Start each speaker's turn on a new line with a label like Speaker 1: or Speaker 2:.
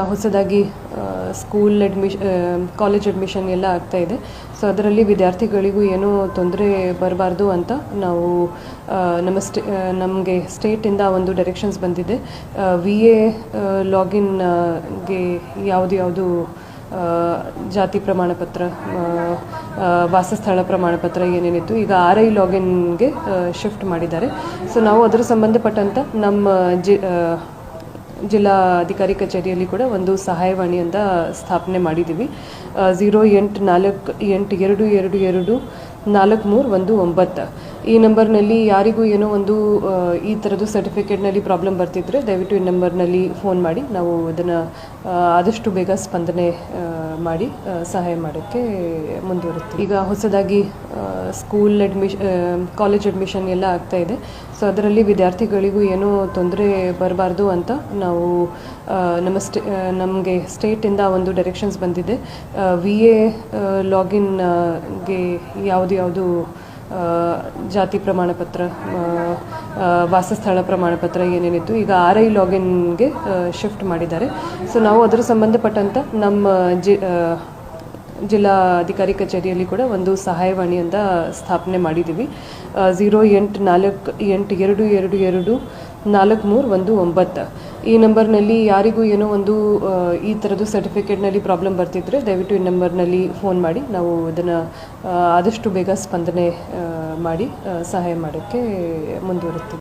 Speaker 1: ಹೊಸದಾಗಿ college admission ಎಲ್ಲ ಆಗ್ತಾ ಇದೆ. ಸೊ ಅದರಲ್ಲಿ ವಿದ್ಯಾರ್ಥಿಗಳಿಗೂ ಏನೂ ತೊಂದರೆ ಬರಬಾರ್ದು ಅಂತ ನಾವು ನಮಗೆ ಸ್ಟೇಟಿಂದ ಒಂದು ಡೈರೆಕ್ಷನ್ಸ್ ಬಂದಿದೆ. VA ಲಾಗಿನ್ಗೆ ಯಾವುದು ಜಾತಿ ಪ್ರಮಾಣಪತ್ರ, ವಾಸಸ್ಥಳ ಪ್ರಮಾಣಪತ್ರ ಏನೇನಿತ್ತು ಈಗ RI ಲಾಗಿನ್ಗೆ ಶಿಫ್ಟ್ ಮಾಡಿದ್ದಾರೆ. ಸೊ ನಾವು ಅದರ ಸಂಬಂಧಪಟ್ಟಂಥ ನಮ್ಮ ಜಿಲ್ಲಾಧಿಕಾರಿ ಕಚೇರಿಯಲ್ಲಿ ಕೂಡ ಒಂದು ಸಹಾಯವಾಣಿ ಅಂತ ಸ್ಥಾಪನೆ ಮಾಡಿದ್ದೀವಿ. 0848222431 ಈ ನಂಬರ್ನಲ್ಲಿ ಯಾರಿಗೂ ಏನೋ ಒಂದು ಈ ಥರದ್ದು ಸರ್ಟಿಫಿಕೇಟ್ನಲ್ಲಿ ಪ್ರಾಬ್ಲಮ್ ಬರ್ತಿದ್ರೆ ದಯವಿಟ್ಟು ಈ ನಂಬರ್ನಲ್ಲಿ ಫೋನ್ ಮಾಡಿ ನಾವು ಅದನ್ನು ಆದಷ್ಟು ಬೇಗ ಸ್ಪಂದನೆ ಮಾಡಿ ಸಹಾಯ ಮಾಡೋಕ್ಕೆ ಮುಂದುವರಿತೀವಿ. ಈಗ ಹೊಸದಾಗಿ ಕಾಲೇಜ್ ಅಡ್ಮಿಷನ್ ಎಲ್ಲ ಆಗ್ತಾ ಇದೆ. ಸೊ ಅದರಲ್ಲಿ ವಿದ್ಯಾರ್ಥಿಗಳಿಗೂ ಏನೂ ತೊಂದರೆ ಬರಬಾರ್ದು ಅಂತ ನಾವು ನಮಗೆ ಸ್ಟೇಟಿಂದ ಒಂದು ಡೈರೆಕ್ಷನ್ಸ್ ಬಂದಿದೆ. VA ಲಾಗಿನ್ಗೆ ಯಾವುದು ಜಾತಿ ಪ್ರಮಾಣಪತ್ರ, ವಾಸಸ್ಥಳ ಪ್ರಮಾಣಪತ್ರ ಏನೇನಿತ್ತು ಈಗ RI ಲಾಗಿನ್ಗೆ ಶಿಫ್ಟ್ ಮಾಡಿದ್ದಾರೆ. ಸೊ ನಾವು ಅದರ ಸಂಬಂಧಪಟ್ಟಂಥ ನಮ್ಮ ಜಿಲ್ಲಾಧಿಕಾರಿ ಕಚೇರಿಯಲ್ಲಿ ಕೂಡ ಒಂದು ಸಹಾಯವಾಣಿ ಅಂತ ಸ್ಥಾಪನೆ ಮಾಡಿದ್ದೀವಿ. 0848222431 ಈ ನಂಬರ್ನಲ್ಲಿ ಯಾರಿಗೂ ಏನೋ ಒಂದು ಈ ಥರದ್ದು ಸರ್ಟಿಫಿಕೇಟ್ನಲ್ಲಿ ಪ್ರಾಬ್ಲಮ್ ಬರ್ತಿದ್ರೆ ದಯವಿಟ್ಟು ಈ ನಂಬರ್ನಲ್ಲಿ ಫೋನ್ ಮಾಡಿ ನಾವು ಅದನ್ನು ಆದಷ್ಟು ಬೇಗ ಸ್ಪಂದನೆ ಮಾಡಿ ಸಹಾಯ ಮಾಡೋಕ್ಕೆ ಮುಂದುವರಿತೀವಿ.